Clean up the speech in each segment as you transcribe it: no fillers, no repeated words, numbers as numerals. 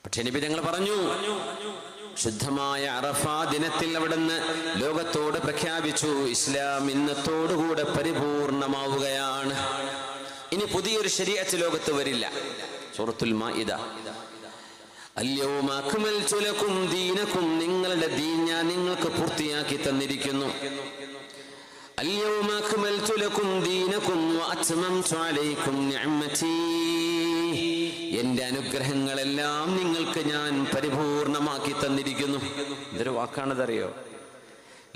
പക്ഷെ നബി തങ്ങൾ പറഞ്ഞു, ശുദ്ധമായ അറഫാ ദിനത്തിൽ അവിടുന്ന് ലോകത്തോട് പ്രഖ്യാപിച്ചു, ഇസ്ലാം ഇന്നത്തോടുകൂടെ പരിപൂർണമാവുകയാണ്. ഇനി പുതിയൊരു ശരീഅത്ത് ലോകത്ത് വരില്ല. സൂറത്തുൽ മാഇദ, അൽയൗമ അക്മൽതു ലക്കും ദീനക്കും, നിങ്ങളുടെ ദീൻ ഞാൻ നിങ്ങൾക്ക് പൂർത്തിയാക്കി തന്നിരിക്കുന്നു. അൽയൗമ അക്മൽതു ലക്കും ദീനക്കും വഅത്മംതു അലൈക്കും നിഅമതി, എന്റെ അനുഗ്രഹങ്ങളെല്ലാം നിങ്ങൾക്ക് ഞാൻ പരിപൂർണമാക്കി തന്നിരിക്കുന്നു. ഇതൊരു വാക്കാണതറിയോ?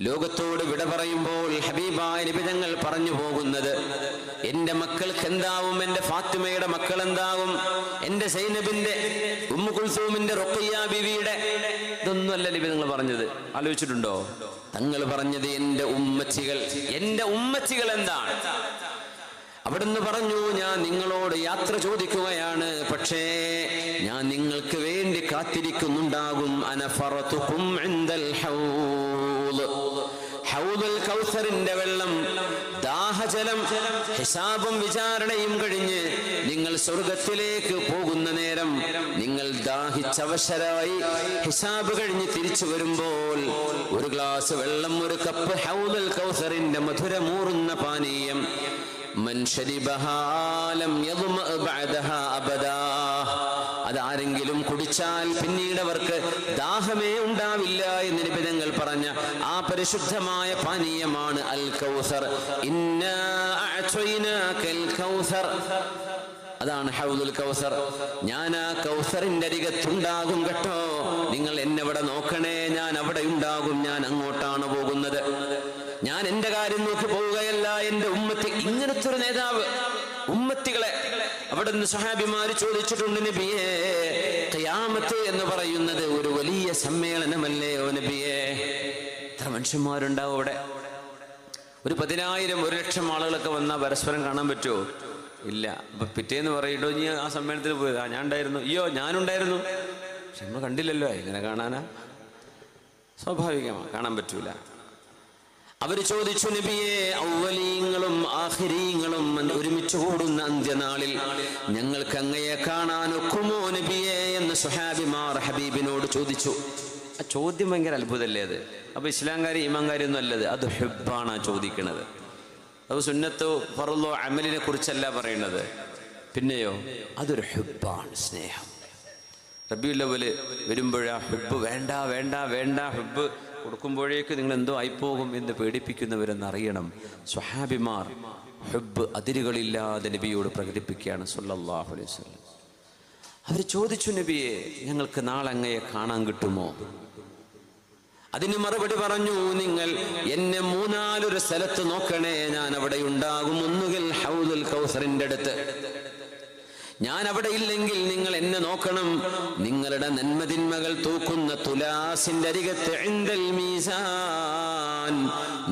ലോകത്തോട് വിട പറയുമ്പോൾ ഹബീബായ നബി തങ്ങൾ പറഞ്ഞു പോകുന്നത്, എന്റെ മക്കൾക്ക് എന്താവും, എന്റെ ഫാത്തിമയുടെ മക്കൾ എന്താവും, എന്റെ സൈനബിന്റെ, ഉമ്മു കുൽസൂമിന്റെ, റുഖയ്യ ബീവിയുടെ, ഇതൊന്നുമല്ല നബി തങ്ങൾ പറഞ്ഞത്. ആലോചിച്ചിട്ടുണ്ടോ? തങ്ങൾ പറഞ്ഞത് എന്റെ ഉമ്മച്ചികൾ. എന്റെ ഉമ്മച്ചികൾ എന്താണ്? അവിടുന്ന് പറഞ്ഞു, ഞാൻ നിങ്ങളോട് യാത്ര ചോദിക്കുകയാണ്, പക്ഷേ ഞാൻ നിങ്ങൾക്ക് വേണ്ടി കാത്തിരിക്കുന്നുണ്ടാകും. അനഫറതുകും ഇൻദൽ ഹൗദ്, ഹൗദുൽ കൗസറിന്റെ വെള്ളം, ദാഹജലം, ഹിസാബും വിചാരണയും കഴിഞ്ഞ് നിങ്ങൾ സ്വർഗത്തിലേക്ക് പോകുന്ന നേരം, നിങ്ങൾ ദാഹിച്ചവശരായി ഹിസാബ് കഴിഞ്ഞ് തിരിച്ചു വരുമ്പോൾ ഒരു ഗ്ലാസ് വെള്ളം, ഒരു കപ്പ് ഹൗദുൽ കൗസറിന്റെ മധുരമൂറുന്ന പാനീയം, മൻ ശരിബഹാ ലം യദ്മഅ ബഅദഹാ അബദാ, അതാരെങ്കിലും കുടിച്ചാൽ പിന്നീട് അവർക്ക് ദാഹമേ ഉണ്ടാവില്ല എന്ന് നബി തങ്ങൾ പറഞ്ഞ ആ പരിശുദ്ധമായ പാനീയമാണ് അൽ കൗസർ. ഇന്നാ അഅതൈനാകൽ കൗസർ, അതാണ് ഹൗദുൽ കൗസർ. ഞാൻ ആ കൗസറിന്റെ അരികത്തുണ്ടാകും കേട്ടോ, നിങ്ങൾ എന്നെ അവിടെ നോക്കണേ, ഞാൻ അവിടെ ഉണ്ടാകും, ഞാൻ അങ്ങോട്ടാണ് പോകുന്നത്. ഞാൻ എന്റെ കാര്യം നോക്കി പോവുകയല്ല, എന്റെ ഉമ്മത്തി. ഇങ്ങനത്തെ ഒരു നേതാവ് ഉമ്മത്തികളെ അവിടുന്ന് സഹാബിമാര് ചോദിച്ചിട്ടുണ്ട്, നബിയേ, ഖിയാമത്ത് എന്ന് പറയുന്നത് ഒരു വലിയ സമ്മേളനമല്ലേ ഓ നബിയേ? എത്ര മനുഷ്യന്മാരുണ്ടാവും അവിടെ? ഒരു 10,000 1,00,000 ആളുകളൊക്കെ വന്നാൽ പരസ്പരം കാണാൻ പറ്റുമോ? ഇല്ല. അപ്പൊ പിറ്റേന്ന് പറയട്ടോ, നീ ആ സമ്മേളനത്തിൽ പോയതാ? ഞാൻ ഉണ്ടായിരുന്നു. അയ്യോ, ഞാനുണ്ടായിരുന്നു, പക്ഷെ നമ്മൾ കണ്ടില്ലല്ലോ. എങ്ങനെ കാണാനാ? സ്വാഭാവികമാണ്, കാണാൻ പറ്റൂല. അവര് ചോദിച്ചു, നബിയെ, ഔവലീങ്ങളും ആഖിരീങ്ങളും ഒരുമിച്ച് കൂടുന്ന അന്ത്യനാളിൽ ഞങ്ങൾക്ക് അങ്ങയെ കാണാൻ ഒക്കുമോ നബിയെ എന്ന് സുഹാബിമാർ ഹബീബിനോട് ചോദിച്ചു. ആ ചോദ്യം ഭയങ്കര അത്ഭുതമല്ലേ അത്? അപ്പൊ ഇസ്ലാംകാരി ഈമാൻകാരി ഒന്നും അല്ലത്, അത് ഹുബ്ബാണ് ചോദിക്കുന്നത്. അത് സുന്നത്തോ ഫർളോ അമലിനെ കുറിച്ചല്ല പറയുന്നത്. പിന്നെയോ അതൊരു ഹുബ്ബാണ്, സ്നേഹം. റബീഉൽ അവ്വൽ വരുമ്പോഴാ ഹുബ്ബ്, വേണ്ട വേണ്ട വേണ്ട, ഹുബ്ബ് കൊടുക്കുമ്പോഴേക്ക് നിങ്ങൾ എന്തോ ആയിപ്പോകും എന്ന് പേടിപ്പിക്കുന്നവരെന്ന് അറിയണം. സ്വഹാബിമാർ ഹുബ്ബ് അതിരുകളില്ലാതെ നബിയോട് പ്രകടിപ്പിക്കുകയാണ് സല്ലല്ലാഹു അലൈഹി വസല്ലം. അവർ ചോദിച്ചു, നബിയെ, ഞങ്ങൾക്ക് നാളെ അങ്ങയെ കാണാൻ കിട്ടുമോ? അതിന് മറുപടി പറഞ്ഞു, നിങ്ങൾ എന്നെ 3-4 സ്ഥലത്ത് നോക്കണേ, ഞാൻ അവിടെ ഉണ്ടാകും. ഒന്നുകിൽ ഹൗദുൽ കൗസറിന്റെ അടുത്ത്, ഞാൻ അവിടെ ഇല്ലെങ്കിൽ നിങ്ങൾ എന്നെ നോക്കണം. നിങ്ങളുടെ നന്മതിന്മകൾ തൂക്കുന്ന തുലാസിന്റെ അരികത്ത് ഇൻദൽ മീസാൻ,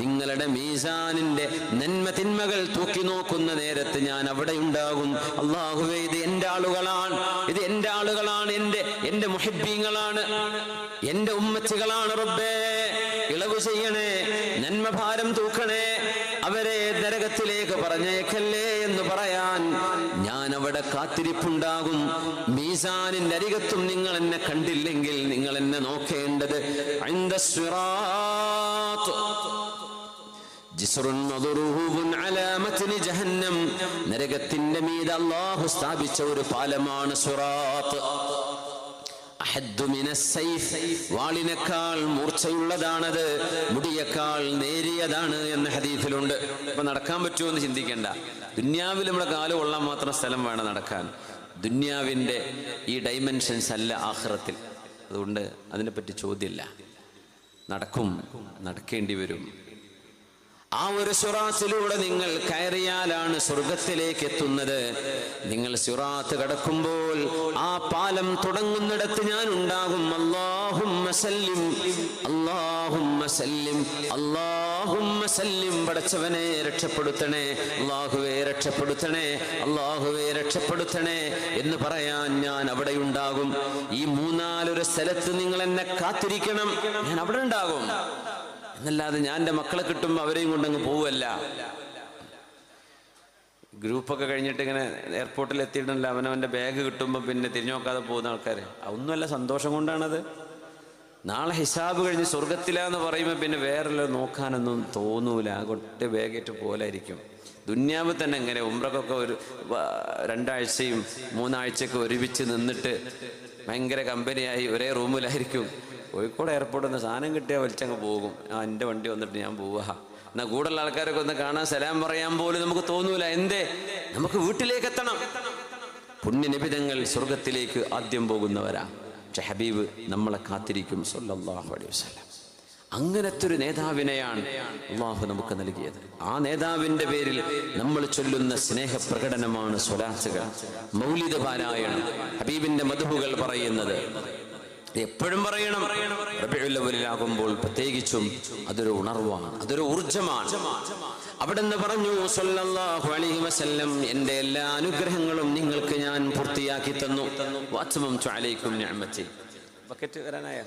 നിങ്ങളുടെ മീസാനിന്റെ നന്മതിന്മകൾ തൂക്കി നോക്കുന്ന നേരത്ത് ഞാൻ അവിടെ ഉണ്ടാകും. അല്ലാഹുവേ, ഇത് എന്റെ ആളുകളാണ്, ഇത് എന്റെ ആളുകളാണ്, എന്റെ മുഹിബ്ബീങ്ങളാണ്, എന്റെ ഉമ്മത്തികളാണ്. റബ്ബേ, ഇളവ് ചെയ്യണേ, നന്മഭാരം തൂക്കണേ, അവരെ നരകത്തിലേക്ക് പറഞ്ഞേക്കല്ലേ എന്ന് പറയാൻ ഞാൻ അവിടെ കാത്തിരിപ്പുണ്ടാകും. മീസാനിന്റെ അരികത്തും നിങ്ങൾ എന്നെ കണ്ടില്ലെങ്കിൽ നിങ്ങൾ എന്നെ നോക്കേണ്ടത് ഇൻദസ് സിറാത്ത്, ജിസ്റുൻ മദ്റൂബുൻ അലാ മത്നി ജഹന്നം, നരകത്തിന്റെ മീതെ അല്ലാഹു സ്ഥാപിച്ച ഒരു പാലമാണ് സിറാത്ത്. വാളിനേക്കാൾ മൂർച്ചയുള്ളതാണത്, മുടിയേക്കാൾ നേരിയതാണ് എന്ന് ഹദീസിലുണ്ട്. അപ്പൊ നടക്കാൻ പറ്റുമോ എന്ന് ചിന്തിക്കേണ്ട. ദുന്യാവിൽ നമ്മുടെ കാല് കൊള്ളാൻ മാത്രം സ്ഥലം വേണം നടക്കാൻ. ദുന്യാവിന്റെ ഈ ഡൈമെൻഷൻസ് അല്ല ആഖിറത്തിൽ. അതുകൊണ്ട് അതിനെപ്പറ്റി ചോദ്യമില്ല. നടക്കും, നടക്കേണ്ടി വരും. ആ ഒരു സിറാത്തിലൂടെ നിങ്ങൾ കയറിയാലാണ് സ്വർഗത്തിലേക്ക് എത്തുന്നത്. നിങ്ങൾ സിറാത്ത് കടക്കുമ്പോൾ ആ പാലം തുടങ്ങുന്നിടത്ത് ഞാൻ ഉണ്ടാകും. അല്ലാഹുമ്മ സല്ലിം, അല്ലാഹുമ്മ സല്ലിം, അല്ലാഹുമ്മ സല്ലിം. പടച്ചവനെ രക്ഷപ്പെടുത്തണേ, അല്ലാഹുവേ രക്ഷപ്പെടുത്തണേ, അല്ലാഹുവേ രക്ഷപ്പെടുത്തണേ എന്ന് പറയാൻ ഞാൻ അവിടെ ഉണ്ടാകും. ഈ 3-4 സ്ഥലത്ത് നിങ്ങൾ എന്നെ കാത്തിരിക്കണം, ഞാൻ അവിടെ ഉണ്ടാകും. എന്നല്ലാതെ ഞാൻ എൻ്റെ മക്കളെ കിട്ടുമ്പോൾ അവരെയും കൊണ്ടങ്ങ് പോവല്ല. ഗ്രൂപ്പൊക്കെ കഴിഞ്ഞിട്ട് ഇങ്ങനെ എയർപോർട്ടിൽ എത്തിയിട്ടില്ല, അവനവൻ്റെ ബാഗ് കിട്ടുമ്പോൾ പിന്നെ തിരിഞ്ഞു നോക്കാതെ പോകുന്ന ആൾക്കാർ. ഒന്നുമല്ല, സന്തോഷം കൊണ്ടാണത്. നാളെ ഹിസാബ് കഴിഞ്ഞ് സ്വർഗത്തിലാന്ന് പറയുമ്പോൾ പിന്നെ വേറെ നോക്കാനൊന്നും തോന്നൂല, കൊട്ട് ബാഗേറ്റ് പോലായിരിക്കും. ദുന്യാവ് തന്നെ എങ്ങനെ ഉംറക്കൊക്കെ ഒരു 2 ആഴ്ചയും 3 ആഴ്ചയൊക്കെ ഒരുമിച്ച് നിന്നിട്ട് ഭയങ്കര കമ്പനിയായി ഒരേ റൂമിലായിരിക്കും. കോഴിക്കോട് എയർപോർട്ടിൽ നിന്ന് സാധനം കിട്ടിയാൽ വലിച്ചങ്ങ് പോകും. എൻ്റെ വണ്ടി വന്നിട്ട് ഞാൻ പോവാ. എന്നാൽ കൂടുതലുള്ള ആൾക്കാരൊക്കെ ഒന്ന് കാണാൻ സലാം പറയാൻ പോലും നമുക്ക് തോന്നൂല. എന്തേ? നമുക്ക് വീട്ടിലേക്ക് എത്തണം. പുണ്യനിബിതങ്ങൾ സ്വർഗത്തിലേക്ക് ആദ്യം പോകുന്നവരാ. പക്ഷെ ഹബീബ് നമ്മളെ കാത്തിരിക്കും സല്ലല്ലാഹു അലൈഹി വസല്ലം. അങ്ങനത്തെ ഒരു നേതാവിനെയാണ് അള്ളാഹു നമുക്ക് നൽകിയത്. ആ നേതാവിൻ്റെ പേരിൽ നമ്മൾ ചൊല്ലുന്ന സ്നേഹപ്രകടനമാണ് സ്വലാത്തുകൾ, മൗലിദ് പാരായണം, ഹബീബിന്റെ മദ്ഹുകൾ പറയുന്നത്. എപ്പോഴും പറയണം. റബീഉൽ അവ്വലിലാകുമ്പോൾ പ്രത്യേകിച്ചും അതൊരു ഉണർവാണ്, അതൊരു ഊർജമാണ്. അവിടുന്ന് പറഞ്ഞു സല്ലല്ലാഹു അലൈഹി വസല്ലം, എൻ്റെ എല്ലാ അനുഗ്രഹങ്ങളും നിങ്ങൾക്ക് ഞാൻ പൂർത്തിയാക്കി തന്നു. വഅത്മംതു അലൈക്കും നിഅമതി. ബക്കറ്റ് വരാനായ